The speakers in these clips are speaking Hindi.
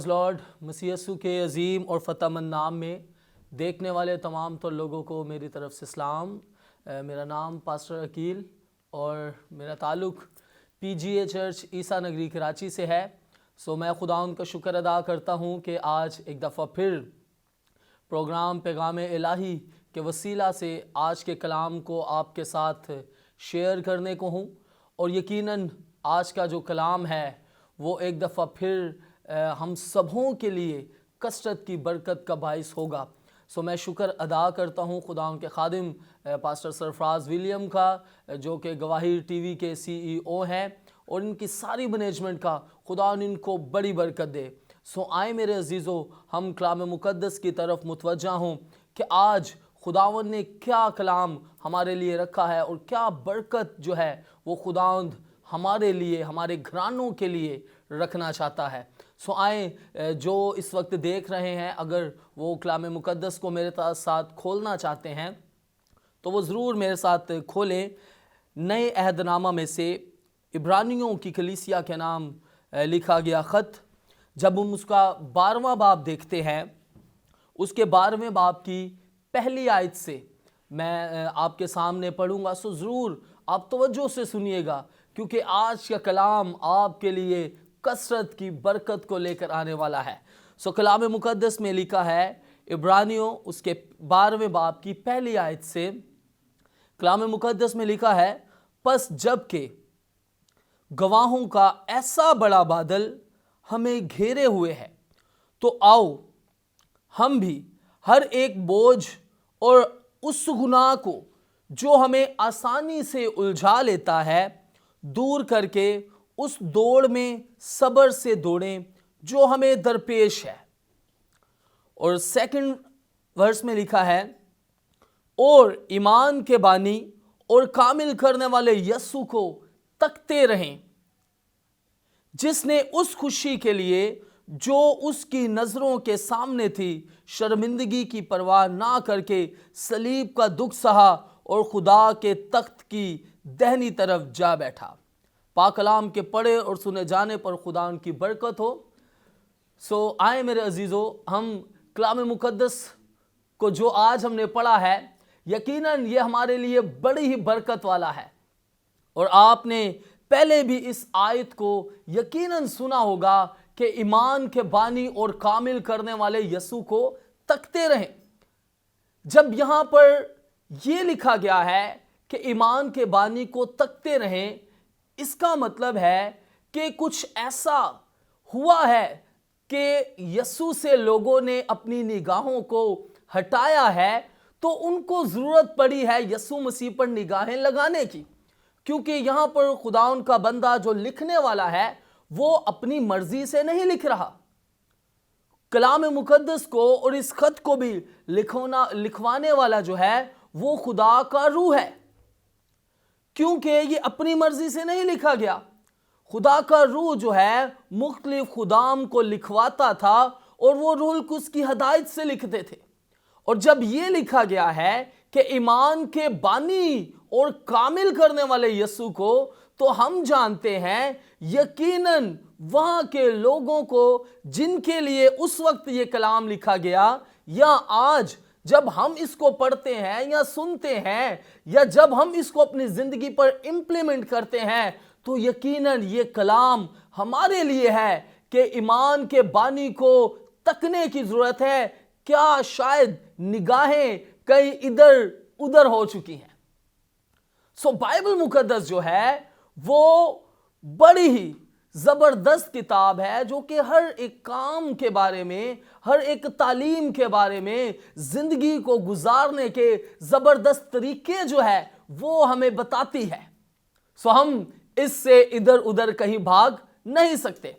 Praise Lord. मसीह यीशु के अजीम और फ़तेहमंद नाम में देखने वाले तमाम तो लोगों को मेरी तरफ से सलाम। मेरा नाम पास्टर अकील और मेरा ताल्लुक़ PGA चर्च ईसा नगरी कराची से है। मैं खुदा उनका शुक्र अदा करता हूँ कि आज एक दफ़ा फिर प्रोग्राम पैगाम इलाही के वसीला से आज के कलाम को आपके साथ शेयर करने को हूँ। और यकीनन आज का जो कलाम है वो एक दफ़ा फिर हम सबों के लिए कसरत की बरकत का बाइस होगा। मैं शुक्र अदा करता हूँ खुदा उनके खादिम पास्टर सरफराज विलियम का, जो कि गवाही TV के CEO हैं, और इनकी सारी मैनेजमेंट का खुदा इनको बड़ी बरकत दे। आए मेरे अजीज़ों, हम कलाम मुक़द्दस की तरफ मुतवज्जा हूँ कि आज खुदावंद ने क्या कलाम हमारे लिए रखा है और क्या बरकत जो है वो खुदावंद हमारे लिए, हमारे घरानों के लिए रखना चाहता है। आए जो इस वक्त देख रहे हैं, अगर वो कलाम मुक़द्दस को मेरे साथ खोलना चाहते हैं तो वो ज़रूर मेरे साथ खोलें। नए अहदनामा में से इब्रानियों की कलीसिया के नाम लिखा गया ख़त, जब हम उसका 12वां बाब देखते हैं, उसके 12वें बाब की पहली आयत से मैं आपके सामने पढ़ूंगा। ज़रूर आप तवज्जो से सुनिएगा, क्योंकि आज का कलाम आपके लिए कसरत की बरकत को लेकर आने वाला है। कलाम मुक़द्दस में लिखा है, इब्रानियों उसके 12वें बाब की पहली आयत से कलाम मुक़द्दस में लिखा है, पस जबकि गवाहों का ऐसा बड़ा बादल हमें घेरे हुए है, तो आओ हम भी हर एक बोझ और उस गुनाह को जो हमें आसानी से उलझा लेता है दूर करके उस दौड़ में सब्र से दौड़ें जो हमें दरपेश है। और सेकंड वर्स में लिखा है, और ईमान के बानी और कामिल करने वाले यीशु को तकते रहें, जिसने उस खुशी के लिए जो उसकी नज़रों के सामने थी शर्मिंदगी की परवाह ना करके सलीब का दुख सहा और खुदा के तख्त की दाहिनी तरफ जा बैठा। पाक कलाम के पढ़े और सुने जाने पर खुदा उनकी बरकत हो। आए मेरे अजीज़ों, हम कलाम मुक़द्दस को जो आज हमने पढ़ा है, यकीनन ये हमारे लिए बड़ी ही बरकत वाला है। और आपने पहले भी इस आयत को यकीनन सुना होगा कि ईमान के बानी और कामिल करने वाले यीशु को तकते रहें। जब यहाँ पर यह लिखा गया है कि ईमान के बानी को तकते रहें, इसका मतलब है कि कुछ ऐसा हुआ है कि यीशु से लोगों ने अपनी निगाहों को हटाया है, तो उनको ज़रूरत पड़ी है यीशु मसीह पर निगाहें लगाने की। क्योंकि यहाँ पर खुदा उनका बंदा जो लिखने वाला है वो अपनी मर्जी से नहीं लिख रहा। कलाम मुक़द्दस को और इस खत को भी लिखवाने वाला जो है वो खुदा का रूह है, क्योंकि ये अपनी मर्जी से नहीं लिखा गया। खुदा का रूह जो है मुख्तलिफ खुदाम को लिखवाता था और वो रूह कुछ की हदायत से लिखते थे। और जब ये लिखा गया है कि ईमान के बानी और कामिल करने वाले यीशु को, तो हम जानते हैं यकीनन वहां के लोगों को जिनके लिए उस वक्त ये कलाम लिखा गया, या आज जब हम इसको पढ़ते हैं या सुनते हैं या जब हम इसको अपनी जिंदगी पर इंप्लीमेंट करते हैं, तो यकीनन ये कलाम हमारे लिए है कि ईमान के बानी को तकने की जरूरत है। क्या शायद निगाहें कहीं इधर उधर हो चुकी हैं। बाइबल मुक़द्दस जो है वो बड़ी ही जबरदस्त किताब है, जो कि हर एक काम के बारे में, हर एक तालीम के बारे में, जिंदगी को गुजारने के जबरदस्त तरीके जो है वो हमें बताती है। हम इससे इधर उधर कहीं भाग नहीं सकते।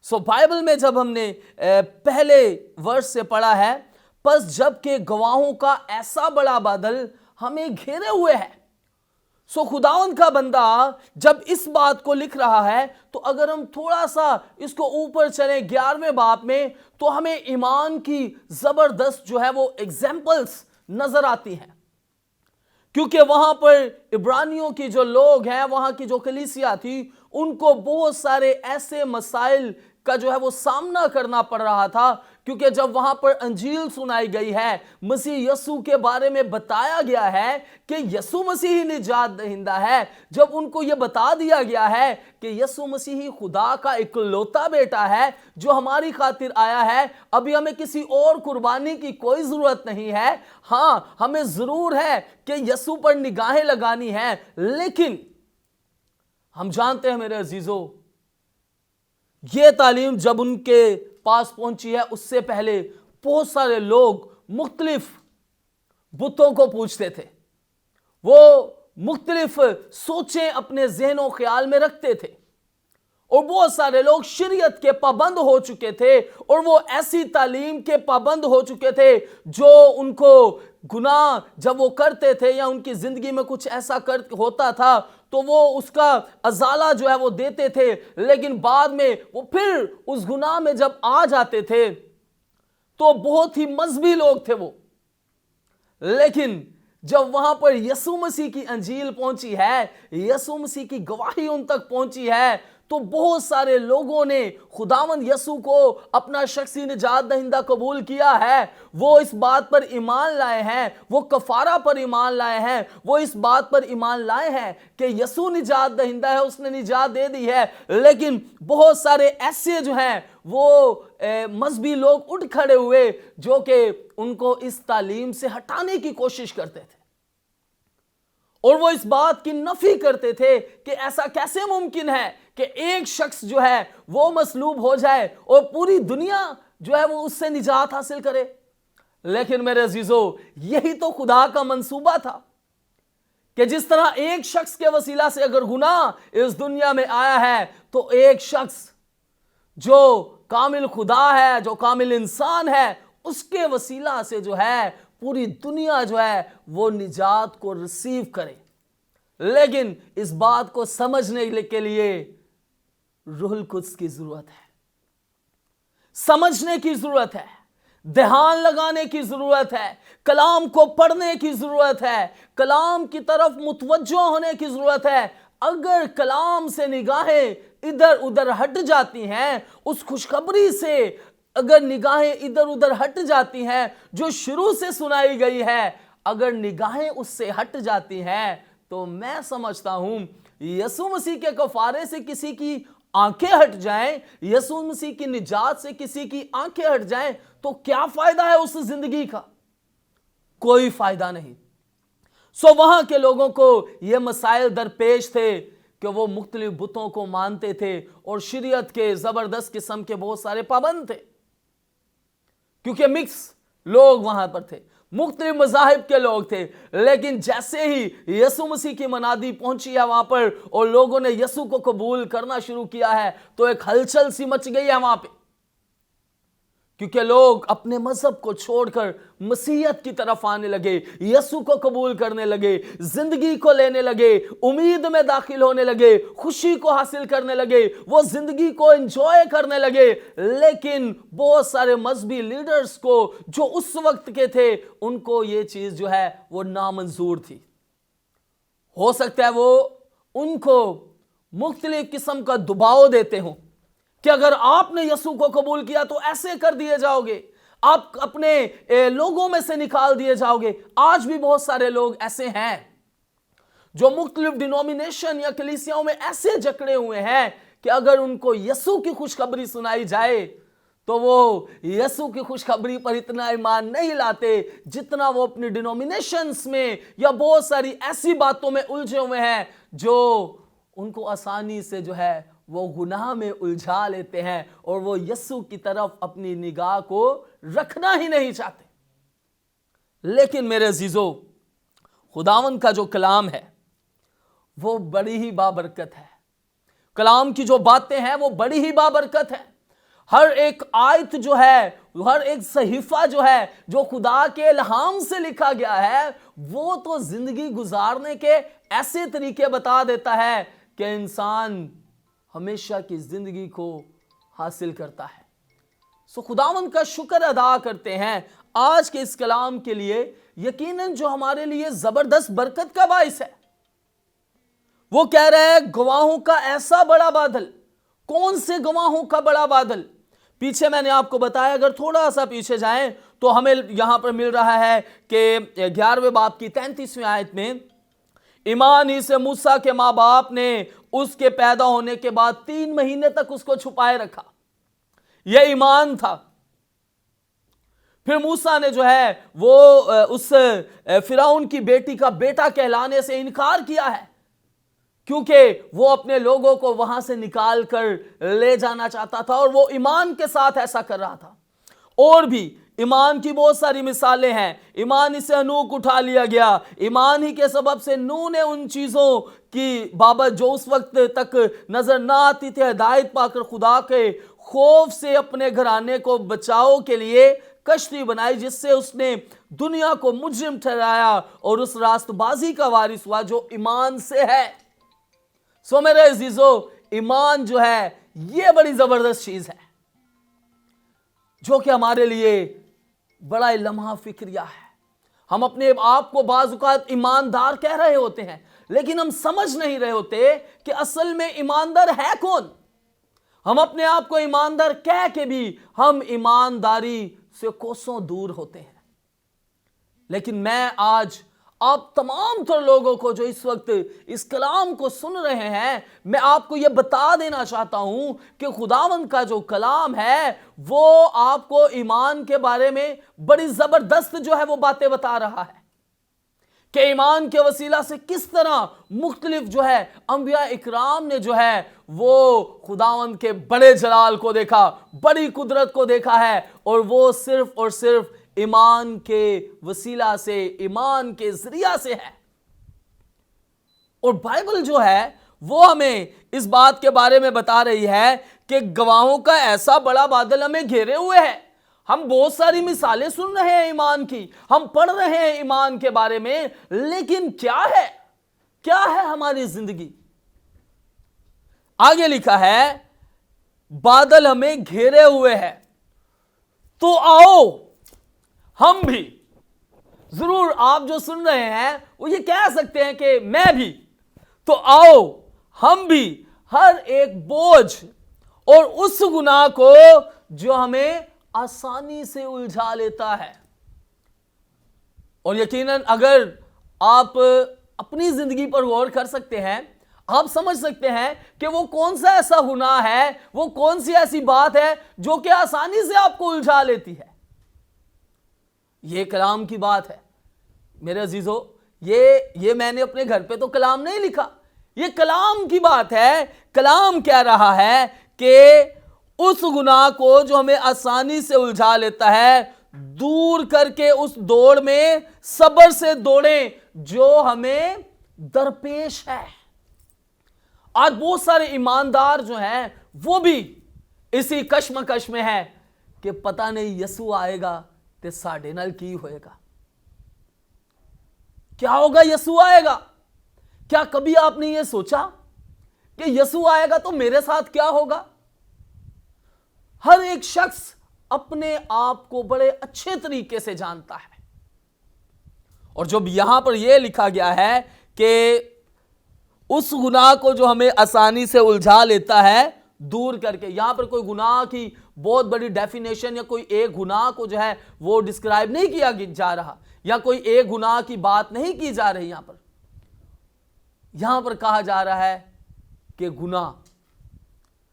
बाइबल में जब हमने पहले वर्ष से पढ़ा है, बस जबकि गवाहों का ऐसा बड़ा बादल हमें घेरे हुए है। खुदावंद का बंदा जब इस बात को लिख रहा है, तो अगर हम थोड़ा सा इसको ऊपर चले 11वें बाब में, तो हमें ईमान की जबरदस्त जो है वो एग्जाम्पल्स नजर आती हैं। क्योंकि वहां पर इब्रानियों की जो लोग हैं, वहां की जो कलीसिया थी, उनको बहुत सारे ऐसे मसाइल का जो है वो सामना करना पड़ रहा था, क्योंकि जब वहां पर अंजील सुनाई गई है, मसीह यीशु के बारे में बताया गया है कि यीशु मसीह ही निजात दहिंदा है, जब उनको यह बता दिया गया है कि यीशु मसीह ही खुदा का इकलौता बेटा है जो हमारी खातिर आया है, अभी हमें किसी और कुर्बानी की कोई जरूरत नहीं है। हाँ, हमें जरूर है कि यीशु पर निगाहें लगानी है, लेकिन हम जानते हैं मेरे अजीजों, यह तालीम जब उनके पास पहुंची है, उससे पहले बहुत सारे लोग मुख्तलिफ बुतों को पूजते थे, वो मुख्तलिफ सोचें अपने ज़हनों ख्याल में रखते थे, और बहुत सारे लोग शरीयत के पाबंद हो चुके थे, और वो ऐसी तालीम के पाबंद हो चुके थे जो उनको गुनाह जब वो करते थे या उनकी जिंदगी में कुछ ऐसा होता था तो वो उसका अजाला जो है वो देते थे, लेकिन बाद में वो फिर उस गुनाह में जब आ जाते थे तो बहुत ही मजहबी लोग थे वो। लेकिन जब वहां पर यीशु मसीह की अंजील पहुंची है, यीशु मसीह की गवाही उन तक पहुंची है, तो बहुत सारे लोगों ने खुदावंद यीशु को अपना शख्सी निजात दहिंदा कबूल किया है। वो इस बात पर ईमान लाए हैं, वो कफारा पर ईमान लाए हैं, वो इस बात पर ईमान लाए हैं कि यीशु निजात दहिंदा है, उसने निजात दे दी है। लेकिन बहुत सारे ऐसे जो हैं वो मजहबी लोग उठ खड़े हुए जो कि उनको इस तालीम से हटाने की कोशिश करते थे, और वो इस बात की नफी करते थे कि ऐसा कैसे मुमकिन है कि एक शख्स जो है वो मसलूब हो जाए और पूरी दुनिया जो है वो उससे निजात हासिल करे। लेकिन मेरे अजीजों, यही तो खुदा का मंसूबा था कि जिस तरह एक शख्स के वसीला से अगर गुनाह इस दुनिया में आया है, तो एक शख्स जो कामिल खुदा है, जो कामिल इंसान है, उसके वसीला से जो है पूरी दुनिया जो है वो निजात को रिसीव करे। लेकिन इस बात को समझने के लिए रूहुल कुद्स की जरूरत है, समझने की जरूरत है, ध्यान लगाने की जरूरत है, कलाम को पढ़ने की जरूरत है, कलाम की तरफ मुतवज्जो होने की जरूरत है। अगर कलाम से निगाहें इधर उधर हट जाती हैं, उस खुशखबरी से अगर निगाहें इधर उधर हट जाती हैं जो शुरू से सुनाई गई है, अगर निगाहें उससे हट जाती हैं, तो मैं समझता हूं यीशु मसीह के कफारे से किसी की आंखें हट जाएं, यीशु मसीह की निजात से किसी की आंखें हट जाएं, तो क्या फायदा है उस जिंदगी का? कोई फायदा नहीं। सो वहां के लोगों को यह मसाइल दरपेश थे कि वो मुख्तलिफ बुतों को मानते थे और शरीयत के जबरदस्त किस्म के बहुत सारे पाबंद थे, क्योंकि मिक्स लोग वहां पर थे, मुख्तलिफ मज़ाहिब के लोग थे। लेकिन जैसे ही यीशु मसीह की मनादी पहुंची है वहां पर और लोगों ने यीशु को कबूल करना शुरू किया है, तो एक हलचल सी मच गई है वहां पे, क्योंकि लोग अपने मजहब को छोड़कर मसीहत की तरफ आने लगे, यीशु को कबूल करने लगे, जिंदगी को लेने लगे, उम्मीद में दाखिल होने लगे, खुशी को हासिल करने लगे, वो जिंदगी को एंजॉय करने लगे। लेकिन बहुत सारे मजहबी लीडर्स को जो उस वक्त के थे, उनको ये चीज जो है वो नामंजूर थी। हो सकता है वो उनको मुख्तलिफ किस्म का दबाव देते हों कि अगर आपने यीशु को कबूल किया तो ऐसे कर दिए जाओगे, आप अपने लोगों में से निकाल दिए जाओगे। आज भी बहुत सारे लोग ऐसे हैं जो मुख्तलिफ डिनोमिनेशन या कलीसियाओं में ऐसे जकड़े हुए हैं कि अगर उनको यीशु की खुशखबरी सुनाई जाए तो वो यीशु की खुशखबरी पर इतना ईमान नहीं लाते जितना वो अपनी डिनोमिनेशंस में या बहुत सारी ऐसी बातों में उलझे हुए हैं जो उनको आसानी से जो है वो गुनाह में उलझा लेते हैं और वो यीशु की तरफ अपनी निगाह को रखना ही नहीं चाहते। लेकिन मेरे अजीजों, खुदावंद का जो कलाम है वो बड़ी ही बाबरकत है। कलाम की जो बातें हैं वो बड़ी ही बाबरकत है। हर एक आयत जो है, हर एक सहीफा जो है, जो खुदा के इल्हाम से लिखा गया है, वो तो जिंदगी गुजारने के ऐसे तरीके बता देता है कि इंसान हमेशा की जिंदगी को हासिल करता है। सो खुदावंद का शुक्र अदा करते हैं आज के इस कलाम के लिए, यकीनन जो हमारे लिए जबरदस्त बरकत का बाइस है। वो कह रहे हैं गवाहों का ऐसा बड़ा बादल कौन से गवाहों का बड़ा बादल? पीछे मैंने आपको बताया, अगर थोड़ा सा पीछे जाएं तो हमें यहां पर मिल रहा है कि 11वें बाब की 33वीं आयत में, ईमान ही से मूसा के माँ बाप ने उसके पैदा होने के बाद 3 महीने तक उसको छुपाए रखा। यह ईमान था। फिर मूसा ने जो है वो उस फिरौन की बेटी का बेटा कहलाने से इनकार किया है, क्योंकि वो अपने लोगों को वहां से निकाल कर ले जाना चाहता था और वो ईमान के साथ ऐसा कर रहा था। और भी ईमान की बहुत सारी मिसालें हैं। ईमान ही से नूह उठा लिया गया। ईमान ही के सबब से नूह ने उन चीजों की बाबत जो उस वक्त तक नजर ना आती थी, हिदायत पाकर खुदा के खौफ से अपने घराने को बचाव के लिए कश्ती बनाई, जिससे उसने दुनिया को मुजरिम ठहराया और उस रास्तबाजी का वारिस हुआ जो ईमान से है। सो मेरे अजीजों, ईमान जो है ये बड़ी जबरदस्त चीज है, जो कि हमारे लिए बड़ा लम्हा फिक्रिया है। हम अपने आप को बाज़-औक़ात ईमानदार कह रहे होते हैं, लेकिन हम समझ नहीं रहे होते कि असल में ईमानदार है कौन। हम अपने आप को ईमानदार कह के भी हम ईमानदारी से कोसों दूर होते हैं। लेकिन मैं आज आप तमाम तर लोगों को जो इस वक्त इस कलाम को सुन रहे हैं, मैं आपको यह बता देना चाहता हूं कि खुदावंद का जो कलाम है वो आपको ईमान के बारे में बड़ी जबरदस्त जो है वो बातें बता रहा है कि ईमान के वसीला से किस तरह मुख्तलिफ जो है अंबिया इकराम ने जो है वो खुदावंद के बड़े जलाल को देखा, बड़ी कुदरत को देखा है, और वो सिर्फ और सिर्फ ईमान के वसीला से, ईमान के जरिया से है। और बाइबल जो है वो हमें इस बात के बारे में बता रही है कि गवाहों का ऐसा बड़ा बादल हमें घेरे हुए है। हम बहुत सारी मिसालें सुन रहे हैं ईमान की, हम पढ़ रहे हैं ईमान के बारे में, लेकिन क्या है हमारी जिंदगी? आगे लिखा है बादल हमें घेरे हुए हैं, तो आओ हम भी। जरूर आप जो सुन रहे हैं वो ये कह सकते हैं कि मैं भी, तो आओ हम भी हर एक बोझ और उस गुनाह को जो हमें आसानी से उलझा लेता है। और यकीनन अगर आप अपनी जिंदगी पर गौर कर सकते हैं, आप समझ सकते हैं कि वो कौन सा ऐसा गुनाह है, वो कौन सी ऐसी बात है जो कि आसानी से आपको उलझा लेती है। ये कलाम की बात है मेरे अजीजों। ये मैंने अपने घर पे तो कलाम नहीं लिखा, ये कलाम की बात है। कलाम कह रहा है कि उस गुनाह को जो हमें आसानी से उलझा लेता है, दूर करके उस दौड़ में सब्र से दौड़ें जो हमें दरपेश है। आज बहुत सारे ईमानदार जो हैं वो भी इसी कश्मकश में है कि पता नहीं यसू आएगा ते साढ़े नाल की होएगा, क्या होगा यसू आएगा। क्या कभी आपने ये सोचा कि यसू आएगा तो मेरे साथ क्या होगा? हर एक शख्स अपने आप को बड़े अच्छे तरीके से जानता है, और जब यहां पर यह लिखा गया है कि उस गुनाह को जो हमें आसानी से उलझा लेता है दूर करके, यहां पर कोई गुनाह की बहुत बड़ी डेफिनेशन या कोई एक गुनाह को जो है वो डिस्क्राइब नहीं किया जा रहा, या कोई एक गुनाह की बात नहीं की जा रही। यहां पर कहा जा रहा है कि गुनाह।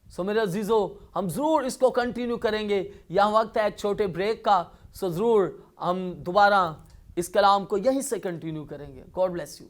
सो मेरे अजीजों, हम जरूर इसको कंटिन्यू करेंगे। यहां वक्त है एक छोटे ब्रेक का, सो जरूर हम दोबारा इस कलाम को यहीं से कंटिन्यू करेंगे। God bless you.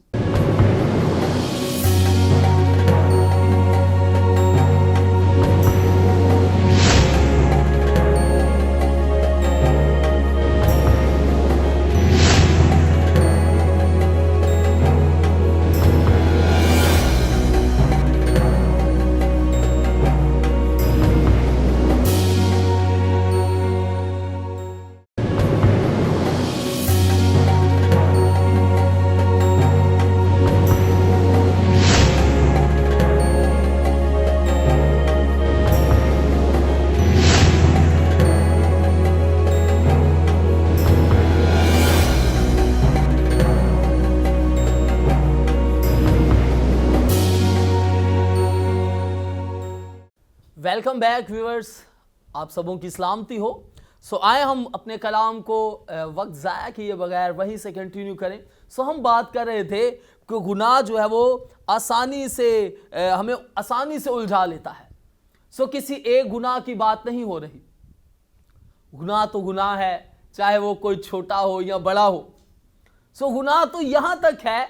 Welcome back viewers, आप सबों की सलामती हो। आए हम अपने कलाम को वक्त ज़ाया किए बगैर वहीं से कंटिन्यू करें। हम बात कर रहे थे कि गुनाह जो है वो आसानी से हमें आसानी से उलझा लेता है। किसी एक गुनाह की बात नहीं हो रही। गुनाह तो गुनाह है, चाहे वो कोई छोटा हो या बड़ा हो। गुनाह तो यहाँ तक है,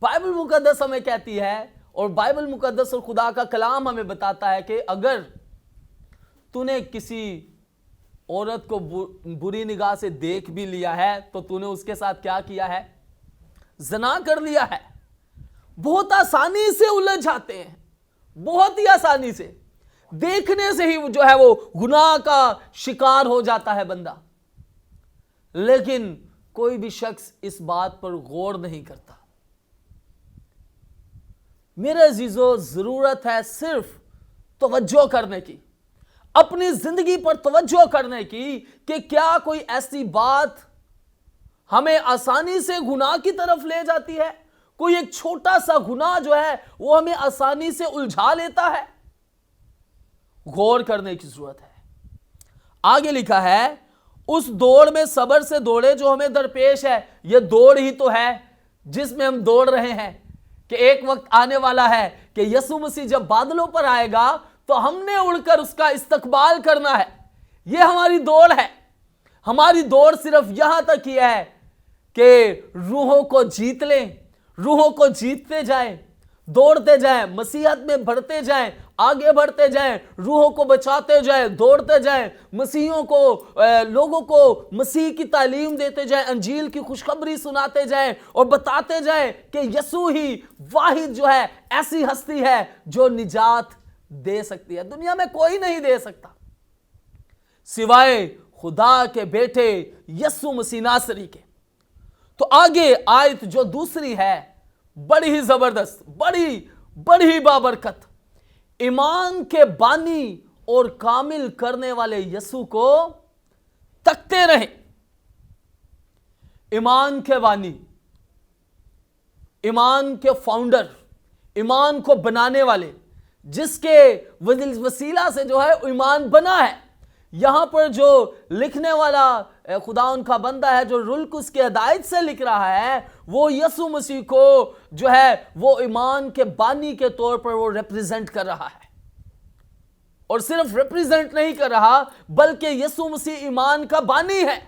बाइबल मुकद्दस हमें कहती है और बाइबल मुकद्दस और खुदा का कलाम हमें बताता है कि अगर तूने किसी औरत को बुरी निगाह से देख भी लिया है तो तूने उसके साथ क्या किया है? ज़ना कर लिया है। बहुत आसानी से उलझ जाते हैं, बहुत ही आसानी से। देखने से ही जो है वो गुनाह का शिकार हो जाता है बंदा। लेकिन कोई भी शख्स इस बात पर गौर नहीं करता। मेरे अजीजों, जरूरत है सिर्फ तवज्जो करने की, अपनी जिंदगी पर तवज्जो करने की कि क्या कोई ऐसी बात हमें आसानी से गुनाह की तरफ ले जाती है। कोई एक छोटा सा गुनाह जो है वो हमें आसानी से उलझा लेता है। गौर करने की जरूरत है। आगे लिखा है, उस दौड़ में सब्र से दौड़े जो हमें दरपेश है। यह दौड़ ही तो है जिसमें हम दौड़ रहे हैं कि एक वक्त आने वाला है कि यीशु मसीह जब बादलों पर आएगा तो हमने उड़कर उसका इस्तकबाल करना है। यह हमारी दौड़ है। हमारी दौड़ सिर्फ यहां तक ही है कि रूहों को जीत लें, रूहों को जीतते जाएं, दौड़ते जाएं, मसीहत में बढ़ते जाएं, आगे बढ़ते जाएं, रूहों को बचाते जाएं, दौड़ते जाएं, मसीहियों को लोगों को मसीह की तालीम देते जाएं, अंजील की खुशखबरी सुनाते जाएं और बताते जाएं कि यीशु ही वाहिद जो है ऐसी हस्ती है जो निजात दे सकती है। दुनिया में कोई नहीं दे सकता सिवाय खुदा के बेटे यीशु मसीह नासरी के। तो आगे आयत जो दूसरी है बड़ी ही जबरदस्त, बड़ी बाबरकत। ईमान के बानी और कामिल करने वाले यीशु को तकते रहे। ईमान के बानी, ईमान के फाउंडर, ईमान को बनाने वाले, जिसके वसीला से जो है ईमान बना है। यहां पर जो लिखने वाला खुदा उनका बंदा है, जो रुल्क उसकी हिदायत से लिख रहा है, वो यीशु मसीह को जो है वो ईमान के बानी के तौर पर वो रिप्रेजेंट कर रहा है। और सिर्फ रिप्रेजेंट नहीं कर रहा बल्कि यीशु मसीह ईमान का बानी है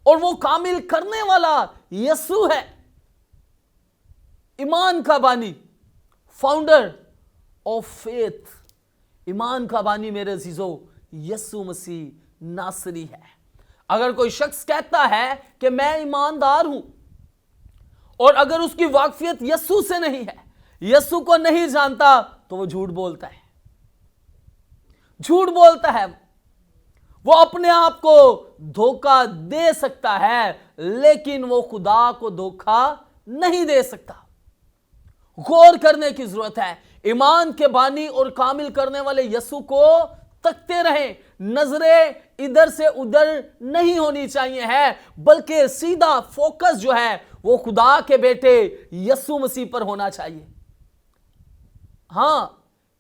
और वो कामिल करने वाला यीशु है। ईमान का बानी, फाउंडर ऑफ फेथ। ईमान का बानी मेरे अजीजों यीशु मसीह नासरी है। अगर कोई शख्स कहता है कि मैं ईमानदार हूं और अगर उसकी वाकफियत यीशु से नहीं है, यीशु को नहीं जानता, तो वो झूठ बोलता है। झूठ बोलता है। वो अपने आप को धोखा दे सकता है लेकिन वो खुदा को धोखा नहीं दे सकता। गौर करने की जरूरत है। ईमान के बानी और कामिल करने वाले यीशु को तकते रहें। नजरें इधर से उधर नहीं होनी चाहिए है, बल्कि सीधा फोकस जो है वो खुदा के बेटे यीशु मसीह पर होना चाहिए। हां,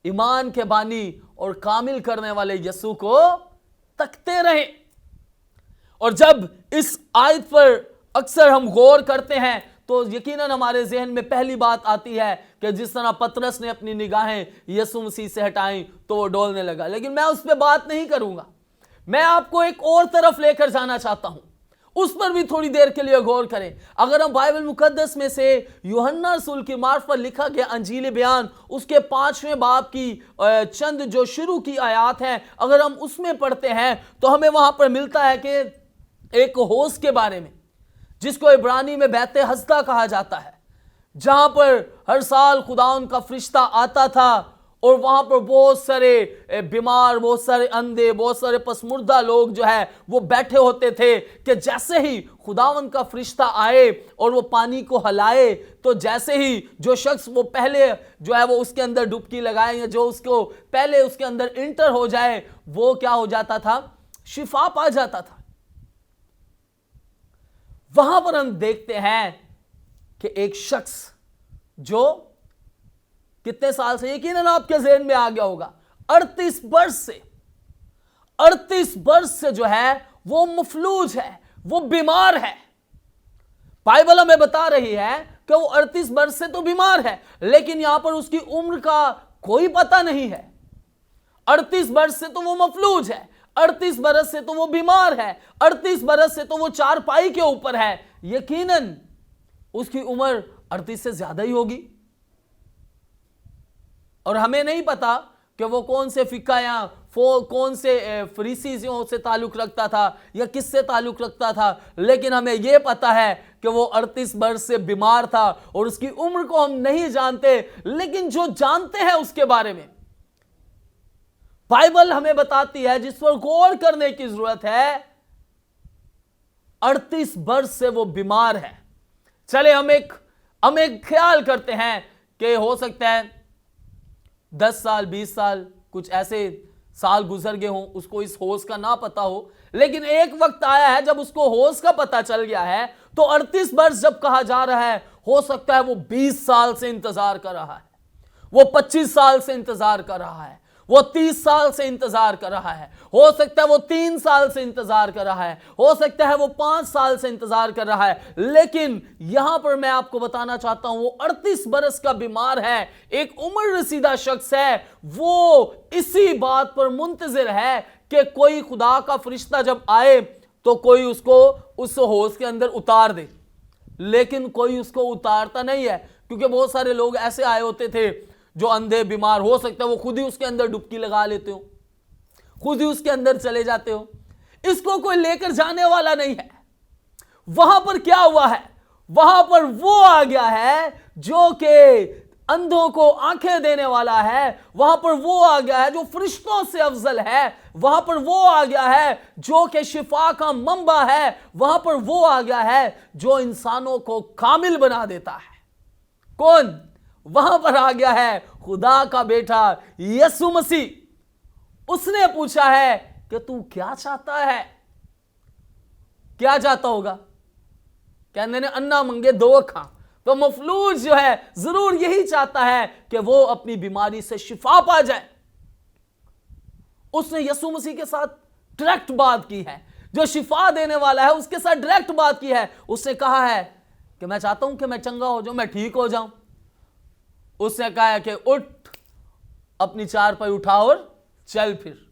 ईमान के बानी और कामिल करने वाले यीशु को तकते रहें। और जब इस आयत पर अक्सर हम गौर करते हैं तो यकीनन हमारे जहन में पहली बात आती है कि जिस तरह पतरस ने अपनी निगाहें यीशु मसीह से हटाई तो वो डोलने लगा। लेकिन मैं उस पर बात नहीं करूंगा। मैं आपको एक और तरफ लेकर जाना चाहता हूं, उस पर भी थोड़ी देर के लिए गौर करें। अगर हम बाइबल मुकद्दस में से यूहन्ना रसूल की मार्फत लिखा गया अंजील बयान उसके 5वें बाब की चंद जो शुरू की आयात हैं, अगर हम उसमें पढ़ते हैं तो हमें वहां पर मिलता है कि एक होश के बारे में, जिसको इब्रानी में बैते हस्दा कहा जाता है, जहां पर हर साल खुदाउन का फरिश्ता आता था और वहां पर बहुत सारे बीमार, बहुत सारे अंधे, बहुत सारे पसमुर्दा लोग जो है वो बैठे होते थे कि जैसे ही खुदावन का फरिश्ता आए और वो पानी को हलाए तो जैसे ही जो शख्स वो पहले जो है वो उसके अंदर डुबकी लगाए या जो उसको पहले उसके अंदर इंटर हो जाए, वो क्या हो जाता था? शिफा पा जाता था। वहां पर हम देखते हैं कि एक शख्स जो कितने साल से, यकीनन आपके ज़हन में आ गया होगा, 38 वर्ष से जो है वो मफलूज है, वो बीमार है। बाइबल हमें बता रही है कि वो 38 वर्ष से तो बीमार है, लेकिन यहां पर उसकी उम्र का कोई पता नहीं है। 38 वर्ष से तो वो मफलूज है, 38 बरस से तो वो बीमार है, 38 बरस से तो वो चारपाई के ऊपर है। यकीनन उसकी उम्र 38 से ज्यादा ही होगी। और हमें नहीं पता कि वो कौन से फिक्का या कौन से फरीसियों से ताल्लुक रखता था या किससे ताल्लुक रखता था, लेकिन हमें यह पता है कि वो 38 वर्ष से बीमार था और उसकी उम्र को हम नहीं जानते, लेकिन जो जानते हैं उसके बारे में बाइबल हमें बताती है, जिस पर गौर करने की जरूरत है। 38 वर्ष से वो बीमार है। चले हम एक ख्याल करते हैं कि हो सकता है 10 साल 20 साल कुछ ऐसे साल गुजर गए हों, उसको इस होश का ना पता हो, लेकिन एक वक्त आया है जब उसको होश का पता चल गया है। तो 38 वर्ष जब कहा जा रहा है, हो सकता है वो 20 साल से इंतजार कर रहा है, वो 25 साल से इंतजार कर रहा है, वो 30 साल से इंतजार कर रहा है, हो सकता है वो 3 साल से इंतजार कर रहा है, हो सकता है वो 5 साल से इंतजार कर रहा है। लेकिन यहां पर मैं आपको बताना चाहता हूं, वो 38 बरस का बीमार है, एक उम्र रसीदा शख्स है। वो इसी बात पर मुंतजिर है कि कोई खुदा का फरिश्ता जब आए तो कोई उसको उस होश के अंदर उतार दे, लेकिन कोई उसको उतारता नहीं है, क्योंकि बहुत सारे लोग ऐसे आए होते थे जो अंधे बीमार, हो सकता है वो खुद ही उसके अंदर डुबकी लगा लेते हो, खुद ही उसके अंदर चले जाते हो, इसको कोई लेकर जाने वाला नहीं है। वहां पर क्या हुआ है, वहां पर वो आ गया है जो कि अंधों को आंखें देने वाला है, वहां पर वो आ गया है जो फरिश्तों से अफजल है, वहां पर वो आ गया है जो कि शिफा का मंबा है, वहां पर वो आ गया है जो इंसानों को कामिल बना देता है। कौन? वहां पर आ गया है खुदा का बेटा यीशु मसीह। उसने पूछा है कि तू क्या चाहता है? क्या चाहता होगा? कहने ने अन्ना मंगे दो खा। तो मफलूज जो है जरूर यही चाहता है कि वो अपनी बीमारी से शिफा पा जाए। उसने यीशु मसीह के साथ डायरेक्ट बात की है, जो शिफा देने वाला है उसके साथ डायरेक्ट बात की है। उसने कहा है कि मैं चाहता हूं कि मैं चंगा हो जाऊं, मैं ठीक हो जाऊं। उसने कहा है कि उठ, अपनी चारपाई उठा और चल फिर।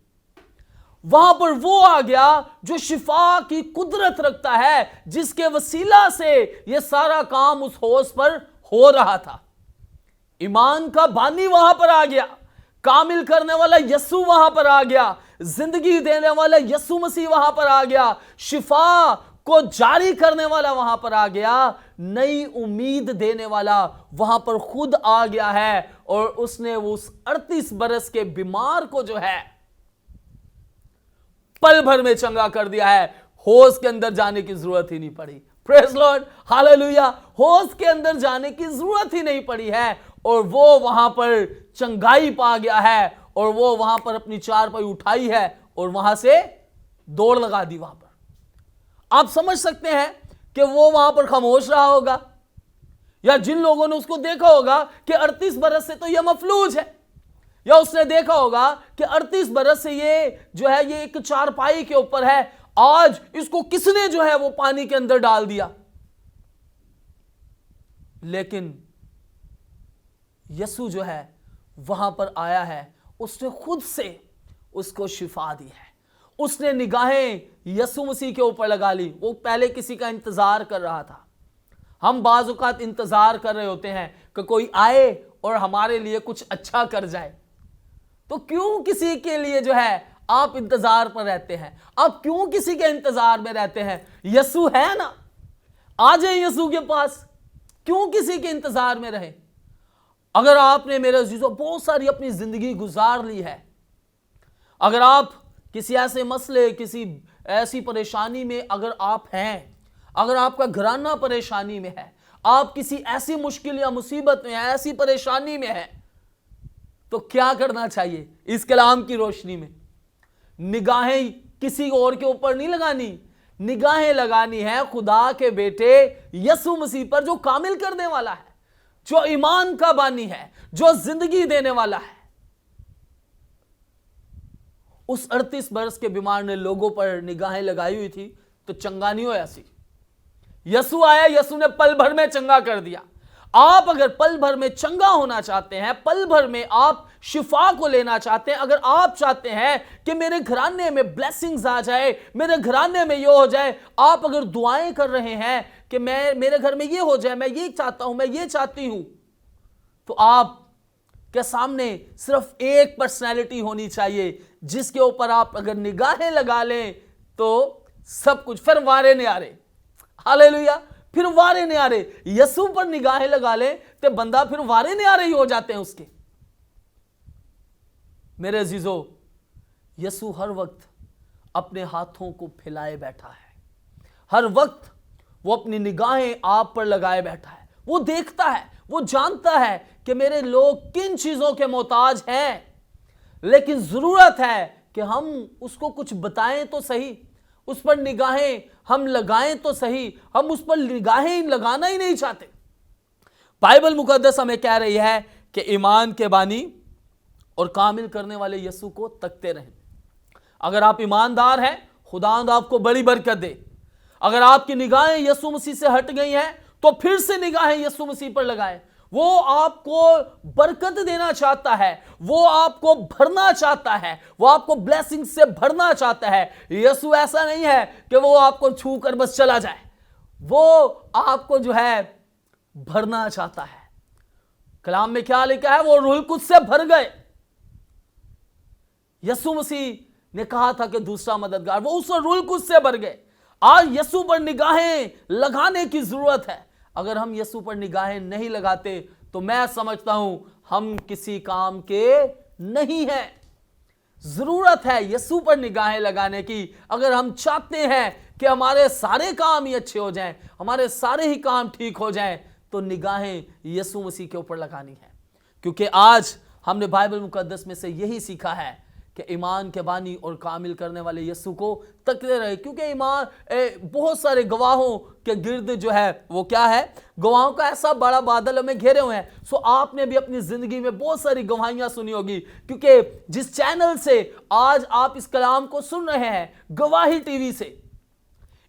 वहां पर वो आ गया जो शिफा की कुदरत रखता है, जिसके वसीला से यह सारा काम उस होश पर हो रहा था। ईमान का बानी वहां पर आ गया, कामिल करने वाला यीशु वहां पर आ गया, जिंदगी देने वाला यीशु मसीह वहां पर आ गया, शिफा को जारी करने वाला वहां पर आ गया, नई उम्मीद देने वाला वहां पर खुद आ गया है। और उसने उस 38 बरस के बीमार को जो है पल भर में चंगा कर दिया है। होश के अंदर जाने की जरूरत ही नहीं पड़ी। Praise Lord, hallelujah. होश के अंदर जाने की जरूरत ही नहीं पड़ी है और वो वहां पर चंगाई पा गया है और वो वहां पर अपनी चारपाई उठाई है और वहां से दौड़ लगा दी। वहां पर आप समझ सकते हैं कि वो वहां पर खामोश रहा होगा, या जिन लोगों ने उसको देखा होगा कि 38 बरस से तो यह मफलूज है, या उसने देखा होगा कि 38 बरस से ये जो है ये एक चारपाई के ऊपर है, आज इसको किसने जो है वो पानी के अंदर डाल दिया। लेकिन यीशु जो है वहां पर आया है, उसने खुद से उसको शिफा दी है। उसने निगाहें यीशु मसीह के ऊपर लगा ली। वो पहले किसी का इंतजार कर रहा था। हम बाज़ औक़ात इंतजार कर रहे होते हैं कि कोई आए और हमारे लिए कुछ अच्छा कर जाए। तो क्यों किसी के लिए जो है आप इंतजार पर रहते हैं? आप क्यों किसी के इंतजार में रहते हैं? यीशु है ना, आ जाए यीशु के पास। क्यों किसी के इंतजार में रहे? अगर आपने मेरे अजीजों बहुत सारी अपनी जिंदगी गुजार ली है, अगर आप किसी ऐसे मसले, किसी ऐसी परेशानी में अगर आप हैं, अगर आपका घराना परेशानी में है, आप किसी ऐसी मुश्किल या मुसीबत में, ऐसी परेशानी में है, तो क्या करना चाहिए? इस कलाम की रोशनी में निगाहें किसी और के ऊपर नहीं लगानी, निगाहें लगानी है खुदा के बेटे यीशु मसीह पर, जो कामिल करने वाला है, जो ईमान का बानी है, जो जिंदगी देने वाला है। उस 38 बरस के बीमार ने लोगों पर निगाहें लगाई हुई थी तो चंगा नहीं होया सी। यसु आया, यसु ने पल भर में चंगा कर दिया। आप अगर पल भर में चंगा होना चाहते हैं, पल भर में आप शिफा को लेना चाहते हैं, अगर आप चाहते हैं कि मेरे घराने में ब्लेसिंग्स आ जाए, मेरे घराने में ये हो जाए, आप अगर दुआएं कर रहे हैं कि मेरे घर में ये हो जाए, मैं ये चाहता हूं, मैं ये चाहती हूं, तो आप के सामने सिर्फ एक पर्सनैलिटी होनी चाहिए जिसके ऊपर आप अगर निगाहें लगा लें तो सब कुछ, फिर वारे नहीं आ रहे। हालेलुया, फिर वारे नहीं आ रहे। यसु पर निगाहें लगा ले तो बंदा फिर वारे नहीं आ रही हो जाते हैं उसके। मेरे अजीजों, यसु हर वक्त अपने हाथों को फैलाए बैठा है, हर वक्त वो अपनी निगाहें आप पर लगाए बैठा है। वो देखता है, वो जानता है कि मेरे लोग किन चीजों के मोहताज हैं, लेकिन जरूरत है कि हम उसको कुछ बताएं तो सही, उस पर निगाहें हम लगाएं तो सही। हम उस पर निगाहें लगाना ही नहीं चाहते। बाइबल मुकद्दस हमें कह रही है कि ईमान के बानी और कामिल करने वाले यसु को तकते रहें। अगर आप ईमानदार हैं, खुदावंद आपको बड़ी बरकत दे। अगर आपकी निगाहें यसु मसीह से हट गई हैं तो फिर से निगाहें यसु मसीह पर लगाएं। वो आपको बरकत देना चाहता है, वो आपको भरना चाहता है, वो आपको ब्लेसिंग से भरना चाहता है। यसु ऐसा नहीं है कि वो आपको छू कर बस चला जाए, वो आपको जो है भरना चाहता है। कलाम में क्या लिखा है? वो रूह कुद्स से भर गए। यसु मसीह ने कहा था कि दूसरा मददगार, वो उस रूह कुद्स से भर गए। आज यसु पर निगाहें लगाने की जरूरत है। अगर हम यसु पर निगाहें नहीं लगाते तो मैं समझता हूं हम किसी काम के नहीं हैं। जरूरत है यसु पर निगाहें लगाने की। अगर हम चाहते हैं कि हमारे सारे काम ही अच्छे हो जाएं, हमारे सारे ही काम ठीक हो जाएं, तो निगाहें यसु मसीह के ऊपर लगानी है। क्योंकि आज हमने बाइबल मुकद्दस में से यही सीखा है कि ईमान के बानी और कामिल करने वाले यसु को तकते रहे। क्योंकि ईमान बहुत सारे गवाहों के गिर्द जो है वो क्या है, गवाहों का ऐसा बड़ा बादल हमें घेरे हुए हैं। सो आपने भी अपनी जिंदगी में बहुत सारी गवाहियां सुनी होगी, क्योंकि जिस चैनल से आज आप इस कलाम को सुन रहे हैं, गवाही टीवी से,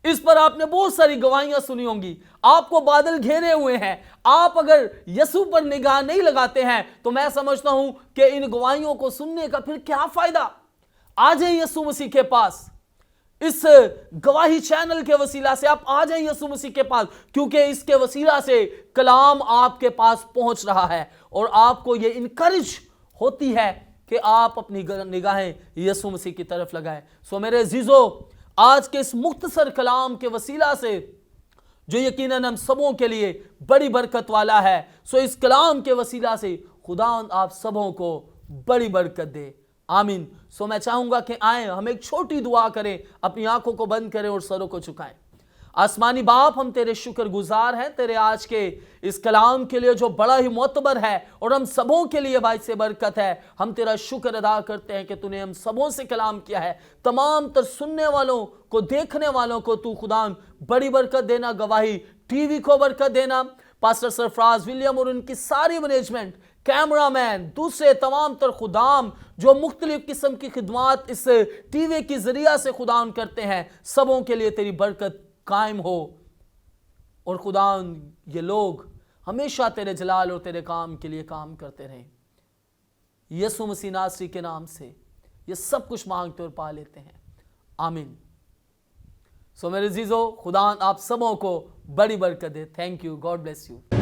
इस पर आपने बहुत सारी गवाहियां सुनी होंगी। आपको बादल घेरे हुए हैं। आप अगर यसु पर निगाह नहीं लगाते हैं तो मैं समझता हूं कि इन गवाहियों को सुनने का फिर क्या फायदा। आ जाए यसु मसीह के पास, इस गवाही चैनल के वसीला से आप आ जाए यसु मसीह के पास, क्योंकि इसके वसीला से कलाम आपके पास पहुंच रहा है और आपको यह इनकरेज होती है कि आप अपनी निगाहें यसु मसीह की तरफ लगाएं। सो मेरे अजीजों, आज के इस मुख्तसर कलाम के वसीला से जो यकीनन हम सबों के लिए बड़ी बरकत वाला है, सो इस कलाम के वसीला से खुदा आप सबों को बड़ी बरकत दे। आमीन। सो मैं चाहूंगा कि आए हम एक छोटी दुआ करें, अपनी आंखों को बंद करें और सरों को झुकाएं। आसमानी बाप, हम तेरे शुक्रगुजार हैं तेरे आज के इस कलाम के लिए जो बड़ा ही मोतबर है और हम सबों के लिए बाइस से बरकत है। हम तेरा शुक्र अदा करते हैं कि तूने हम सबों से कलाम किया है। तमाम तर सुनने वालों को, देखने वालों को तू खुदा बड़ी बरकत देना। गवाही टीवी को बरकत देना। पास्टर सरफराज विलियम और उनकी सारी मैनेजमेंट, कैमरामैन, दूसरे तमाम तर खुदाम जो मुख्तलिफ किस्म की खिदमात इस टीवी की जरिया से खुदा करते हैं, सबों के लिए तेरी बरकत कायम हो। और खुदा ये लोग हमेशा तेरे जलाल और तेरे काम के लिए काम करते रहें। यीशु मसीह नासरी के नाम से ये सब कुछ मांगते और पा लेते हैं। आमीन। सो मेरे अजीजों, खुदा आप सबों को बड़ी बरकत दे। Thank you. God bless you.